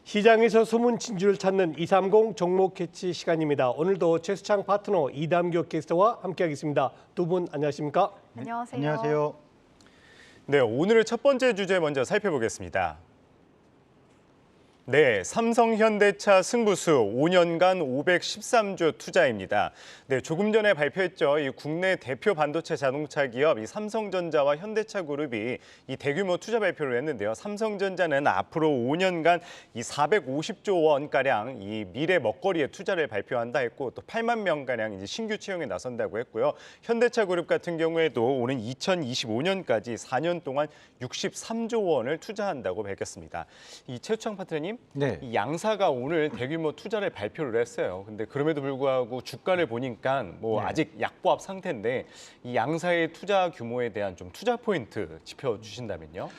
시장에서 숨은 진주를 찾는 230 종목 캐치 시간입니다. 오늘도 최수창 파트너 이담교 캐스터와 함께하겠습니다. 두 분 안녕하십니까? 안녕하세요. 안녕하세요. 네, 오늘의 첫 번째 주제 먼저 살펴보겠습니다. 네, 삼성현대차 승부수 5년간 513조 투자입니다. 네, 조금 전에 발표했죠. 이 국내 대표 반도체 자동차 기업 이 삼성전자와 현대차 그룹이 이 대규모 투자 발표를 했는데요. 삼성전자는 앞으로 5년간 이 450조 원가량 이 미래 먹거리에 투자를 발표한다 했고 또 8만 명가량 이제 신규 채용에 나선다고 했고요. 현대차 그룹 같은 경우에도 오는 2025년까지 4년 동안 63조 원을 투자한다고 밝혔습니다. 이 최수창 파트너님, 네. 이 양사가 오늘 대규모 투자를 발표를 했어요. 근데 그럼에도 불구하고 주가를 보니까 뭐 네. 아직 약보합 상태인데 이 양사의 투자 규모에 대한 좀 투자 포인트 짚어주신다면요.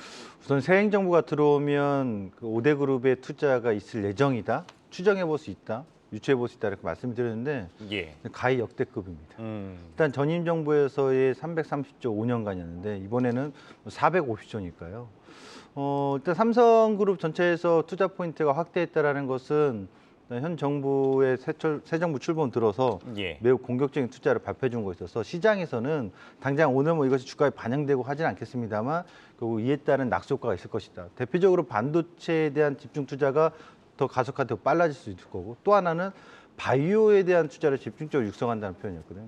우선 새 행정부가 들어오면 그 5대 그룹의 투자가 있을 예정이다. 추정해 볼 수 있다. 유추해 볼 수 있다. 이렇게 말씀드렸는데 예. 가히 역대급입니다. 일단 전임 정부에서의 330조 5년간이었는데 이번에는 450조니까요. 일단 삼성그룹 전체에서 투자 포인트가 확대했다라는 것은 현 정부의 새 정부 출범 들어서 예. 매우 공격적인 투자를 발표해 준 것에 있어서 시장에서는 당장 오늘 뭐 이것이 주가에 반영되고 하지는 않겠습니다만 결국 이에 따른 낙수효과가 있을 것이다. 대표적으로 반도체에 대한 집중 투자가 더 가속화되고 빨라질 수 있을 거고 또 하나는 바이오에 대한 투자를 집중적으로 육성한다는 표현이었거든요.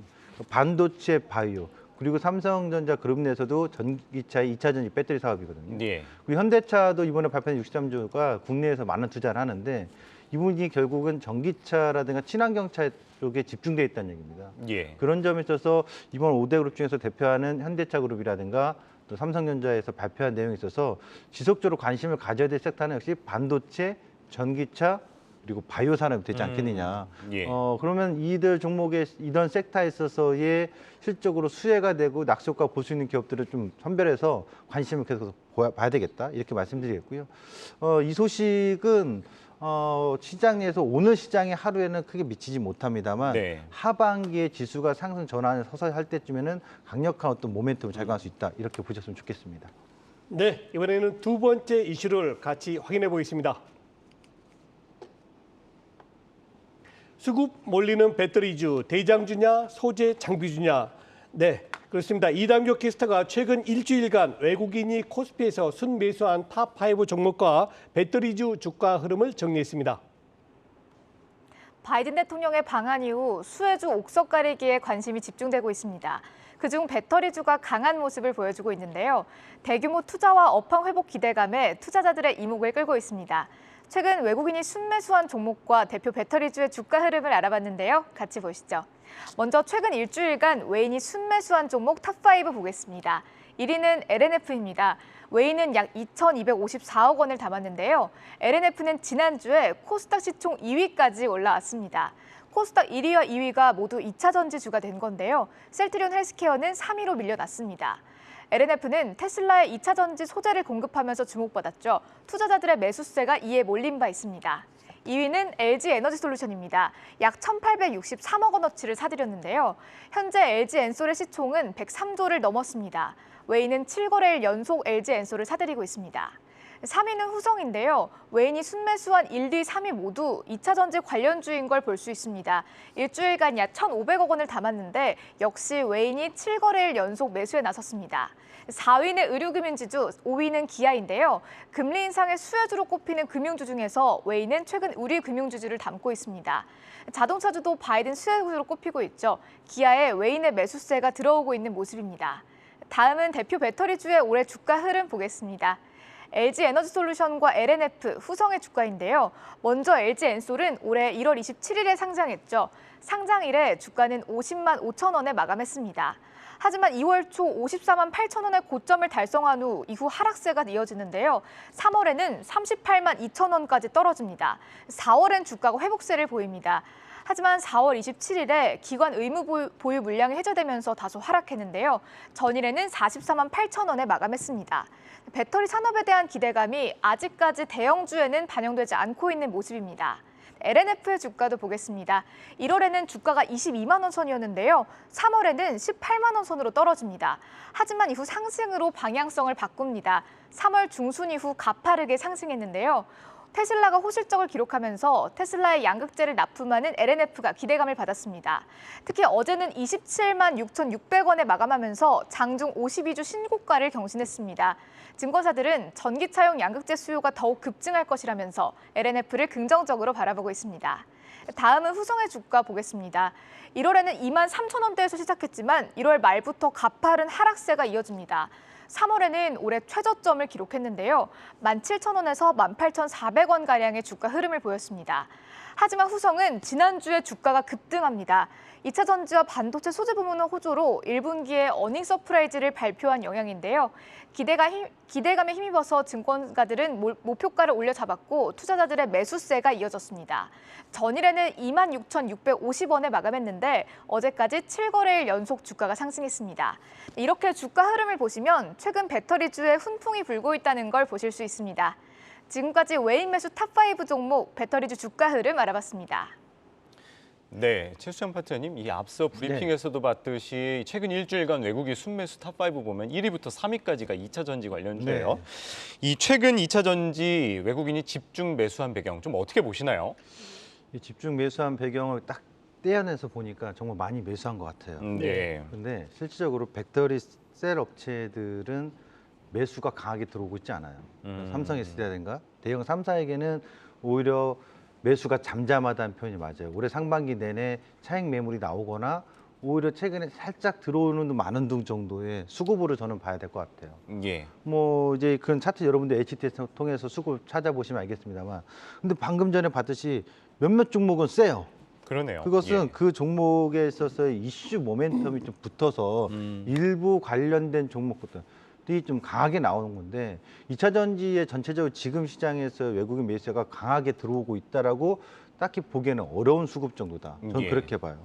반도체, 바이오. 그리고 삼성전자 그룹 내에서도 전기차의 2차 전지 배터리 사업이거든요. 예. 그리고 현대차도 이번에 발표한 63조가 국내에서 많은 투자를 하는데 이 부분이 결국은 전기차라든가 친환경차 쪽에 집중되어 있다는 얘기입니다. 예. 그런 점에 있어서 이번 5대 그룹 중에서 대표하는 현대차 그룹이라든가 또 삼성전자에서 발표한 내용에 있어서 지속적으로 관심을 가져야 될 섹터는 역시 반도체, 전기차, 그리고 바이오 산업이 되지 않겠느냐. 예. 그러면 이들 종목의 이런 섹터에 있어서의 실적으로 수혜가 되고 낙수효과 볼 수 있는 기업들을 좀 선별해서 관심을 계속 봐야 되겠다. 이렇게 말씀드리겠고요. 이 소식은 시장 내에서 오늘 시장의 하루에는 크게 미치지 못합니다만 네. 하반기에 지수가 상승 전환에 서서히 할 때쯤에는 강력한 어떤 모멘텀을 작용할 수 있다. 이렇게 보셨으면 좋겠습니다. 네, 이번에는 두 번째 이슈를 같이 확인해 보겠습니다. 수급 몰리는 배터리주, 대장주냐, 소재 장비주냐. 네, 그렇습니다. 이담교 캐스터가 최근 일주일간 외국인이 코스피에서 순매수한 탑5 종목과 배터리주 주가 흐름을 정리했습니다. 바이든 대통령의 방한 이후 수혜주 옥석 가리기에 관심이 집중되고 있습니다. 그중 배터리주가 강한 모습을 보여주고 있는데요. 대규모 투자와 업황 회복 기대감에 투자자들의 이목을 끌고 있습니다. 최근 외국인이 순매수한 종목과 대표 배터리주의 주가 흐름을 알아봤는데요. 같이 보시죠. 먼저 최근 일주일간 외인이 순매수한 종목 탑5 보겠습니다. 1위는 LNF입니다. 외인은 약 2,254억 원을 담았는데요. LNF는 지난주에 코스닥 시총 2위까지 올라왔습니다. 코스닥 1위와 2위가 모두 2차 전지주가 된 건데요. 셀트리온 헬스케어는 3위로 밀려났습니다. LNF는 테슬라의 2차 전지 소재를 공급하면서 주목받았죠. 투자자들의 매수세가 이에 몰린 바 있습니다. 2위는 LG에너지솔루션입니다. 약 1,863억 원어치를 사들였는데요. 현재 LG엔솔의 시총은 103조를 넘었습니다. 외인은 7거래일 연속 LG엔솔을 사들이고 있습니다. 3위는 후성인데요. 외인이 순매수한 1, 2, 3위 모두 2차 전지 관련주인 걸 볼 수 있습니다. 일주일간 약 1,500억 원을 담았는데 역시 외인이 7거래일 연속 매수에 나섰습니다. 4위는 의료금융지주, 5위는 기아인데요. 금리 인상의 수혜주로 꼽히는 금융주 중에서 외인은 최근 우리 금융주주를 담고 있습니다. 자동차주도 바이든 수혜주로 꼽히고 있죠. 기아에 외인의 매수세가 들어오고 있는 모습입니다. 다음은 대표 배터리주의 올해 주가 흐름 보겠습니다. LG에너지솔루션과 LNF, 후성의 주가인데요. 먼저 LG엔솔은 올해 1월 27일에 상장했죠. 상장 이래 주가는 50만 5천 원에 마감했습니다. 하지만 2월 초 54만 8천 원의 고점을 달성한 후 이후 하락세가 이어지는데요. 3월에는 38만 2천 원까지 떨어집니다. 4월엔 주가가 회복세를 보입니다. 하지만 4월 27일에 기관 의무 보유 물량이 해제되면서 다소 하락했는데요. 전일에는 44만 8천 원에 마감했습니다. 배터리 산업에 대한 기대감이 아직까지 대형주에는 반영되지 않고 있는 모습입니다. LNF의 주가도 보겠습니다. 1월에는 주가가 22만 원 선이었는데요. 3월에는 18만 원 선으로 떨어집니다. 하지만 이후 상승으로 방향성을 바꿉니다. 3월 중순 이후 가파르게 상승했는데요. 테슬라가 호실적을 기록하면서 테슬라의 양극재를 납품하는 LNF가 기대감을 받았습니다. 특히 어제는 27만 6,600원에 마감하면서 장중 52주 신고가를 경신했습니다. 증권사들은 전기차용 양극재 수요가 더욱 급증할 것이라면서 LNF를 긍정적으로 바라보고 있습니다. 다음은 후성의 주가 보겠습니다. 1월에는 2만 3천 원대에서 시작했지만 1월 말부터 가파른 하락세가 이어집니다. 3월에는 올해 최저점을 기록했는데요. 17,000원에서 18,400원가량의 주가 흐름을 보였습니다. 하지만 후성은 지난주에 주가가 급등합니다. 2차 전지와 반도체 소재 부문의 호조로 1분기에 어닝 서프라이즈를 발표한 영향인데요. 기대감에 힘입어서 증권가들은 목표가를 올려잡았고 투자자들의 매수세가 이어졌습니다. 전일에는 26,650원에 마감했는데 어제까지 7거래일 연속 주가가 상승했습니다. 이렇게 주가 흐름을 보시면 최근 배터리주에 훈풍이 불고 있다는 걸 보실 수 있습니다. 지금까지 외인 매수 탑5 종목 배터리주 주가 흐름 알아봤습니다. 네, 최수정 파트너님, 이 앞서 브리핑에서도 봤듯이 최근 일주일간 외국인 순매수 탑5 보면 1위부터 3위까지가 2차 전지 관련주예요. 네. 이 최근 2차 전지 외국인이 집중 매수한 배경 좀 어떻게 보시나요? 이 집중 매수한 배경을 딱 떼어내서 보니까 정말 많이 매수한 것 같아요. 네. 근데 실질적으로 배터리 셀 업체들은 매수가 강하게 들어오고 있지 않아요. 삼성 SDI라든가 대형 3사에게는 오히려 매수가 잠잠하다는 표현이 맞아요. 올해 상반기 내내 차익 매물이 나오거나 오히려 최근에 살짝 들어오는 많은 등 정도의 수급으로 저는 봐야 될 것 같아요. 예. 뭐 이제 그런 차트 여러분들 HTS 통해서 수급 찾아보시면 알겠습니다만, 근데 방금 전에 봤듯이 몇몇 종목은 세요. 그러네요. 그것은 예. 그 종목에 있어서의 이슈 모멘텀이 좀 붙어서 일부 관련된 종목부터 좀 강하게 나오는 건데 2차 전지의 전체적으로 지금 시장에서 외국인 매수가 강하게 들어오고 있다라고 딱히 보기에는 어려운 수급 정도다. 저는 예. 그렇게 봐요.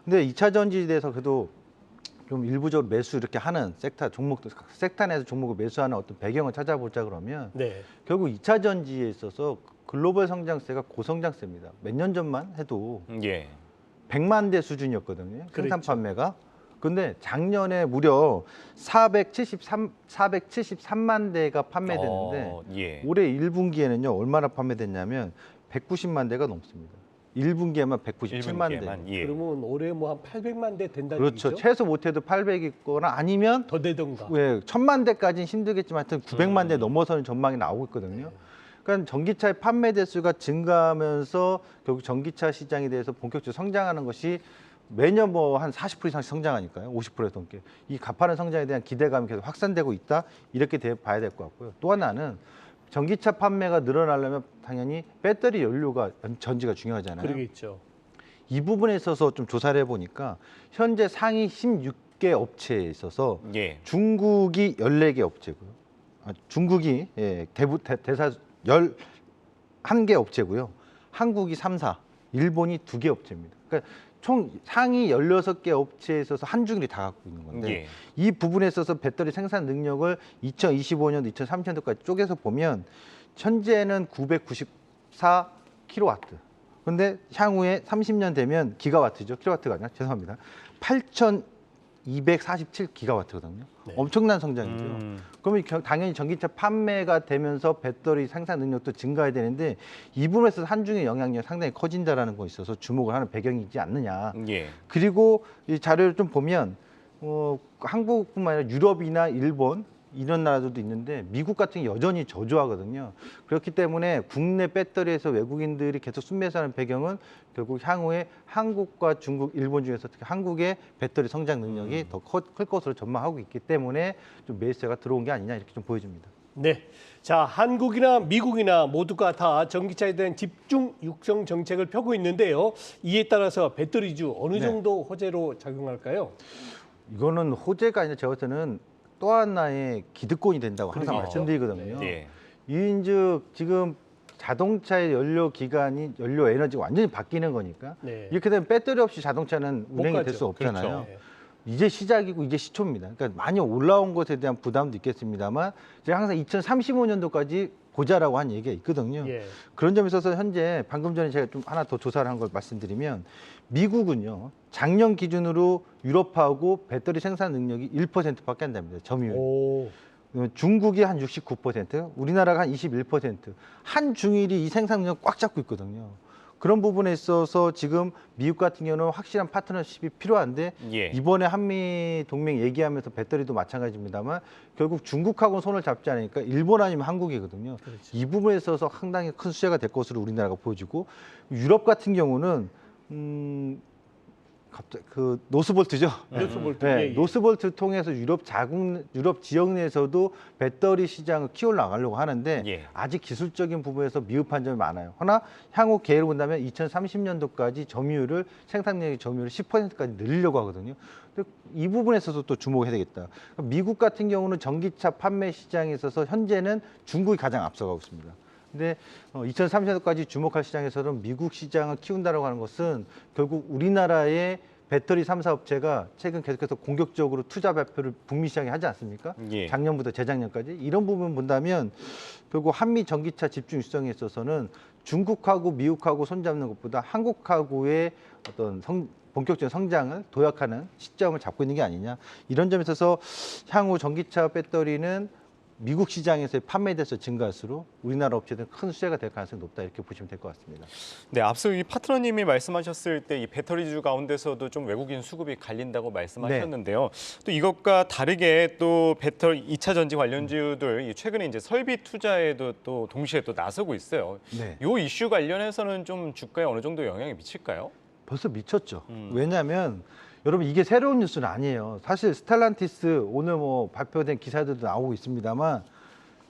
근데 2차 전지에 대해서 그래도 좀 일부적으로 매수 이렇게 하는 섹터 종목들, 섹터 내에서 종목을 매수하는 어떤 배경을 찾아보자 그러면 네. 결국 2차 전지에 있어서 글로벌 성장세가 고성장세입니다. 몇 년 전만 해도 예. 100만 대 수준이었거든요. 생산 그랬죠. 판매가. 근데 작년에 무려 473만 대가 판매됐는데 예. 올해 1분기에는요. 얼마나 판매됐냐면 190만 대가 넘습니다. 1분기에만 197만 대. 1분기에만, 예. 그러면 올해 뭐 한 800만 대 된다는 그렇죠. 얘기죠? 최소 못해도 800이거나 아니면 더 되던가. 예, 1000만 대까지는 힘들겠지만 하여튼 900만 대 넘어서는 전망이 나오고 있거든요. 그러니까 전기차의 판매 대수가 증가하면서 결국 전기차 시장에 대해서 본격적으로 성장하는 것이 매년 뭐 한 40% 이상씩 성장하니까요. 50%에 넘게. 이 가파른 성장에 대한 기대감이 계속 확산되고 있다. 이렇게 봐야 될 것 같고요. 또 하나는 전기차 판매가 늘어나려면 당연히 배터리 연료가 전지가 중요하잖아요. 그러겠죠. 이 부분에 있어서 좀 조사를 해보니까 현재 상위 16개 업체에 있어서 예. 중국이 14개 업체고요. 중국이 대사 11개 업체고요. 한국이 3사, 일본이 2개 업체입니다. 그러니까 총 상위 16개 업체에 있어서 한중일이 다 갖고 있는 건데 예. 이 부분에 있어서 배터리 생산 능력을 2025년도, 2030년도까지 쪼개서 보면 현재는 994 킬로와트. 근데 향후에 30년 되면 기가와트죠. 킬로와트가 아니라 죄송합니다. 8,247 기가와트거든요. 네. 엄청난 성장이죠. 그러면 당연히 전기차 판매가 되면서 배터리 생산 능력도 증가해야 되는데 이 부분에서 한중의 영향력이 상당히 커진다라는 거 있어서 주목을 하는 배경이지 않느냐. 예. 그리고 이 자료를 좀 보면 한국뿐만 아니라 유럽이나 일본 이런 나라들도 있는데 미국 같은 게 여전히 저조하거든요. 그렇기 때문에 국내 배터리에서 외국인들이 계속 순매수하는 배경은 결국 향후에 한국과 중국, 일본 중에서 특히 한국의 배터리 성장 능력이 더 클 것으로 전망하고 있기 때문에 좀 매수세가 들어온 게 아니냐 이렇게 좀 보여집니다. 네. 자, 한국이나 미국이나 모두가 다 전기차에 대한 집중 육성 정책을 펴고 있는데요. 이에 따라서 배터리주 어느 네. 정도 호재로 작용할까요? 이거는 호재가 아니라 제가 볼 때는 또 하나의 기득권이 된다고 항상 그러겠죠. 말씀드리거든요. 예. 이인즉 지금 자동차의 연료 기간이 연료 에너지가 완전히 바뀌는 거니까 네. 이렇게 되면 배터리 없이 자동차는 못 운행이 될 가죠. 수 없잖아요. 그렇죠. 네. 이제 시작이고 이제 시초입니다. 그러니까 많이 올라온 것에 대한 부담도 있겠습니다만 제가 항상 2035년도까지 보자라고 한 얘기가 있거든요. 예. 그런 점에 있어서 현재 방금 전에 제가 좀 하나 더 조사를 한 걸 말씀드리면 미국은요. 작년 기준으로 유럽하고 배터리 생산 능력이 1%밖에 안 됩니다. 점유율. 오. 중국이 한 69%, 우리나라가 한 21%, 한중일이 이 생산量꽉 잡고 있거든요. 그런 부분에 있어서 지금 미국 같은 경우는 확실한 파트너십이 필요한데 예. 이번에 한미 동맹 얘기하면서 배터리도 마찬가지입니다만 결국 중국하고는 손을 잡지 않으니까 일본 아니면 한국이거든요. 그렇죠. 이 부분에 있어서 상당히 큰 수혜가 될 것으로 우리나라가 보여지고 유럽 같은 경우는 갑자기 그 노스볼트죠. 노스볼트. 네, 예, 예. 노스볼트 통해서 유럽 지역 내에서도 배터리 시장을 키워 나가려고 하는데 예. 아직 기술적인 부분에서 미흡한 점이 많아요. 하나 향후 계획을 본다면 2030년도까지 생산량의 점유율을 10%까지 늘리려고 하거든요. 근데 이 부분에 있어서 또 주목해야 되겠다. 미국 같은 경우는 전기차 판매 시장에 있어서 현재는 중국이 가장 앞서가고 있습니다. 근데 2030년도까지 주목할 시장에서는 미국 시장을 키운다라고 하는 것은 결국 우리나라의 배터리 3사 업체가 최근 계속해서 공격적으로 투자 발표를 북미 시장에 하지 않습니까? 예. 작년부터 재작년까지 이런 부분 본다면 결국 한미 전기차 집중 일정에 있어서는 중국하고 미국하고 손잡는 것보다 한국하고의 어떤 본격적인 성장을 도약하는 시점을 잡고 있는 게 아니냐 이런 점에 있어서 향후 전기차 배터리는 미국 시장에서의 판매 대수 증가할수록 우리나라 업체들은 큰 수혜가 될 가능성이 높다 이렇게 보시면 될 것 같습니다. 네, 앞서 이 파트너님이 말씀하셨을 때 이 배터리주 가운데서도 좀 외국인 수급이 갈린다고 말씀하셨는데요. 또 이것과 다르게 또 배터리 2차 전지 관련주들 이 최근에 이제 설비 투자에도 또 동시에 또 나서고 있어요. 네. 요 이슈 관련해서는 좀 주가에 어느 정도 영향이 미칠까요? 벌써 미쳤죠. 왜냐하면 여러분 이게 새로운 뉴스는 아니에요. 사실 스텔란티스 오늘 뭐 발표된 기사들도 나오고 있습니다만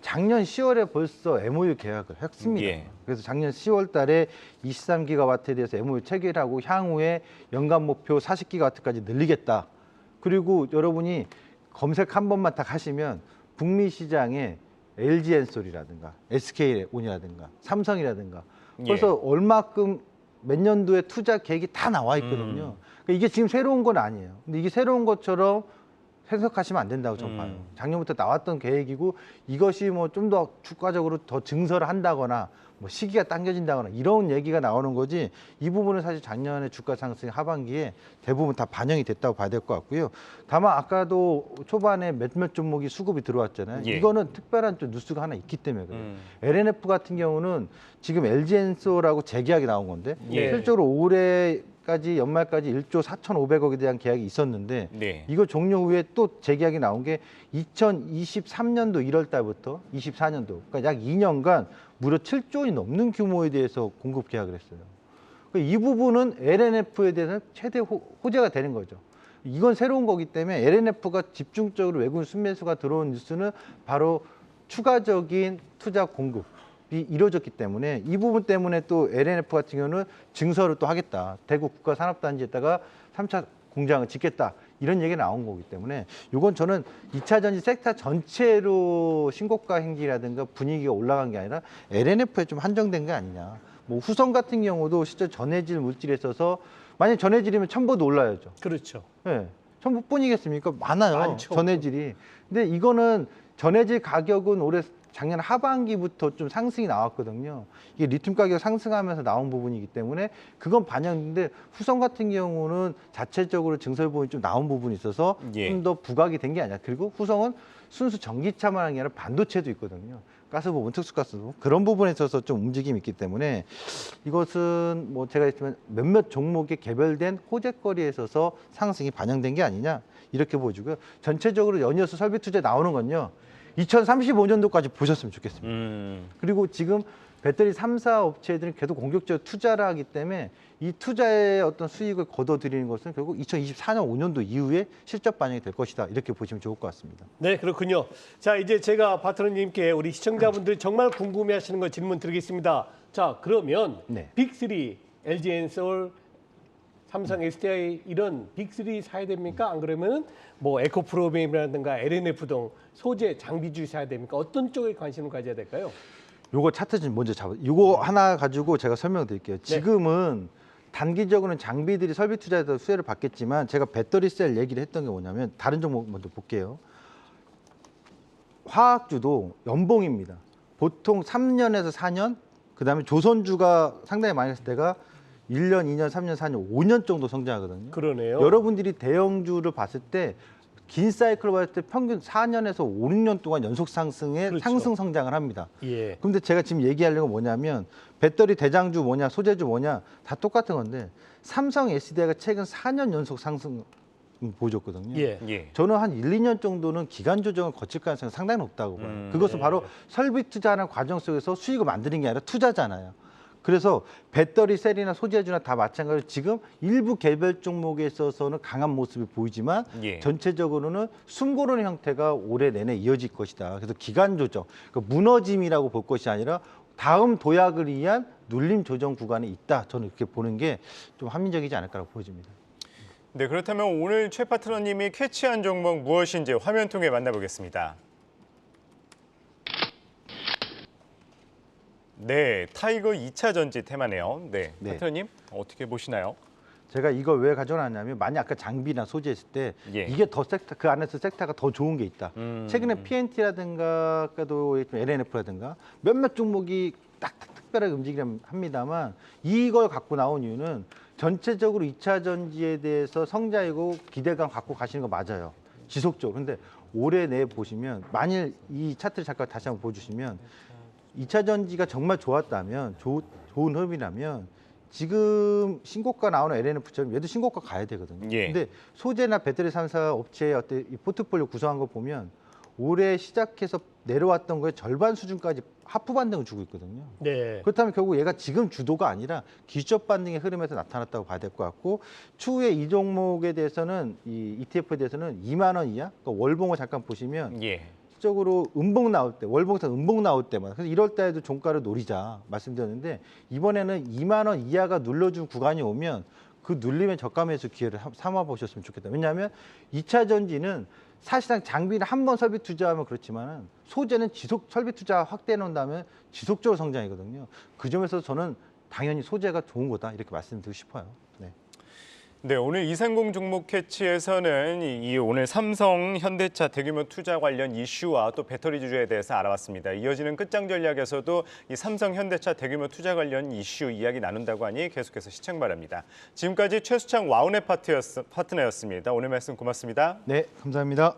작년 10월에 벌써 MOU 계약을 했습니다. 예. 그래서 작년 10월 달에 23기가와트에 대해서 MOU 체결하고 향후에 연간 목표 40기가와트까지 늘리겠다. 그리고 여러분이 검색 한 번만 딱 하시면 북미 시장에 LG엔솔이라든가 SK온이라든가 삼성이라든가 벌써 예. 얼마큼 몇 년도에 투자 계획이 다 나와 있거든요. 그러니까 이게 지금 새로운 건 아니에요. 근데 이게 새로운 것처럼 해석하시면 안 된다고 저는 봐요. 작년부터 나왔던 계획이고 이것이 뭐 좀 더 주가적으로 더 증설을 한다거나 뭐 시기가 당겨진다거나 이런 얘기가 나오는 거지 이 부분은 사실 작년에 주가 상승 하반기에 대부분 다 반영이 됐다고 봐야 될 것 같고요. 다만 아까도 초반에 몇몇 종목이 수급이 들어왔잖아요. 예. 이거는 특별한 좀 뉴스가 하나 있기 때문에 그래요. LNF 같은 경우는 지금 LG엔솔하고 재계약이 나온 건데 예. 실제로 올해까지 연말까지 1조 4,500억에 대한 계약이 있었는데 네. 이거 종료 후에 또 재계약이 나온 게 2023년도 1월 달부터 24년도 그러니까 약 2년간 무려 7조 원이 넘는 규모에 대해서 공급 계약을 했어요. 그러니까 이 부분은 LNF에 대해서는 최대 호재가 되는 거죠. 이건 새로운 거기 때문에 LNF가 집중적으로 외국인 순매수가 들어온 뉴스는 바로 추가적인 투자 공급이 이루어졌기 때문에 이 부분 때문에 또 LNF 같은 경우는 증설을 또 하겠다. 대구 국가산업단지에다가 3차 공장을 짓겠다. 이런 얘기가 나온 거기 때문에 이건 저는 2차 전지 섹터 전체로 신고가 행진이라든가 분위기가 올라간 게 아니라 LNF에 좀 한정된 게 아니냐. 뭐 후성 같은 경우도 실제 전해질 물질에 있어서 만약 전해질이면 첨보도 올라야죠. 그렇죠. 네. 첨보뿐이겠습니까? 많아요. 많죠. 전해질이. 근데 이거는 전해질 가격은 올해 작년 하반기부터 좀 상승이 나왔거든요. 이게 리튬 가격 상승하면서 나온 부분이기 때문에 그건 반영인데 후성 같은 경우는 자체적으로 증설 부분이 좀 나온 부분이 있어서 예. 좀 더 부각이 된 게 아니라 그리고 후성은 순수 전기차만 한 게 아니라 반도체도 있거든요. 가스 부분, 특수가스 부분 그런 부분에 있어서 좀 움직임이 있기 때문에 이것은 뭐 제가 했지만 몇몇 종목의 개별된 호재거리에 있어서 상승이 반영된 게 아니냐 이렇게 보여주고요. 전체적으로 연이어서 설비 투자에 나오는 건요. 2035년도까지 보셨으면 좋겠습니다. 그리고 지금 배터리 3사 업체들은 계속 공격적으로 투자를 하기 때문에 이 투자의 어떤 수익을 거둬들이는 것은 결국 2024년 5년도 이후에 실적 반영이 될 것이다. 이렇게 보시면 좋을 것 같습니다. 네, 그렇군요. 자, 이제 제가 파트너님께 우리 시청자분들이 정말 궁금해하시는 거 질문 드리겠습니다. 자, 그러면 네. 빅3, LG엔솔, 삼성 SDI 이런 빅3 사야 됩니까? 안 그러면 뭐 에코프로비엠이라든가 LNF 등 소재 장비주 사야 됩니까? 어떤 쪽에 관심을 가져야 될까요? 요거 차트 좀 먼저 잡아. 요거 하나 가지고 제가 설명드릴게요. 지금은 단기적으로는 장비들이 설비 투자에서 수혜를 받겠지만 제가 배터리 셀 얘기를 했던 게 뭐냐면 다른 종목 먼저 볼게요. 화학주도 연봉입니다. 보통 3년에서 4년, 그다음에 조선주가 상당히 많이 했을 때가 1년, 2년, 3년, 4년, 5년 정도 성장하거든요. 그러네요. 여러분들이 대형주를 봤을 때 긴 사이클로 봤을 때 평균 4년에서 5, 6년 동안 연속 상승의 그렇죠. 상승 성장을 합니다. 예. 근데 제가 지금 얘기하려는 건 뭐냐면 배터리 대장주 뭐냐 소재주 뭐냐 다 똑같은 건데 삼성 SDI가 최근 4년 연속 상승 보여줬거든요. 예. 예. 저는 한 1, 2년 정도는 기간 조정을 거칠 가능성이 상당히 높다고 봐요. 그것은 바로 설비 투자하는 과정 속에서 수익을 만드는 게 아니라 투자잖아요. 그래서 배터리 셀이나 소재주나 다 마찬가지로 지금 일부 개별 종목에 있어서는 강한 모습이 보이지만 예. 전체적으로는 숨고르는 형태가 올해 내내 이어질 것이다. 그래서 기간 조정, 그러니까 무너짐이라고 볼 것이 아니라 다음 도약을 위한 눌림 조정 구간에 있다. 저는 이렇게 보는 게 좀 합리적이지 않을까라고 보여집니다. 네, 그렇다면 오늘 최 파트너님이 캐치한 종목 무엇인지 화면 통해 만나보겠습니다. 네, 타이거 2차 전지 테마네요. 네, 네. 파트너님 어떻게 보시나요? 제가 이걸 왜 가져놨냐면 만약 아까 장비나 소재 했을 때 예. 이게 더 섹터 그 안에서 섹터가 더 좋은 게 있다. 최근에 PNT라든가 아까도 LNF라든가 몇몇 종목이 딱 특별하게 움직이긴 합니다만 이걸 갖고 나온 이유는 전체적으로 2차 전지에 대해서 성장이고 기대감 갖고 가시는 거 맞아요. 지속적으로. 근데 올해 내에 보시면 만일 이 차트를 잠깐 다시 한번 보여주시면 2차 전지가 정말 좋았다면 좋은 흐름이라면 지금 신고가 나오는 LNF처럼 얘도 신고가 가야 되거든요. 예. 근데 소재나 배터리 3사 업체의 어떤 이 포트폴리오 구성한 거 보면 올해 시작해서 내려왔던 거에 절반 수준까지 하프 반등을 주고 있거든요. 네. 그렇다면 결국 얘가 지금 주도가 아니라 기술적 반등의 흐름에서 나타났다고 봐야 될 것 같고 추후에 이 종목에 대해서는 이 ETF에 대해서는 2만 원 이하, 그러니까 월봉을 잠깐 보시면 예. 실적으로 음봉 나올 때, 월봉에서 음봉 나올 때마다 그래서 1월 달에도 종가를 노리자 말씀드렸는데 이번에는 2만 원 이하가 눌러준 구간이 오면 그 눌림의 저가 매수 기회를 삼아 보셨으면 좋겠다. 왜냐하면 2차 전지는 사실상 장비를 한 번 설비 투자하면 그렇지만은 소재는 지속 설비 투자 확대해 놓는다면 지속적으로 성장이거든요. 그 점에서 저는 당연히 소재가 좋은 거다 이렇게 말씀드리고 싶어요. 네. 네, 오늘 230 종목 캐치에서는 이 오늘 삼성, 현대차 대규모 투자 관련 이슈와 또 배터리 주주에 대해서 알아봤습니다. 이어지는 끝장 전략에서도 이 삼성, 현대차 대규모 투자 관련 이슈 이야기 나눈다고 하니 계속해서 시청 바랍니다. 지금까지 최수창 와우넷 파트너였습니다. 오늘 말씀 고맙습니다. 네, 감사합니다.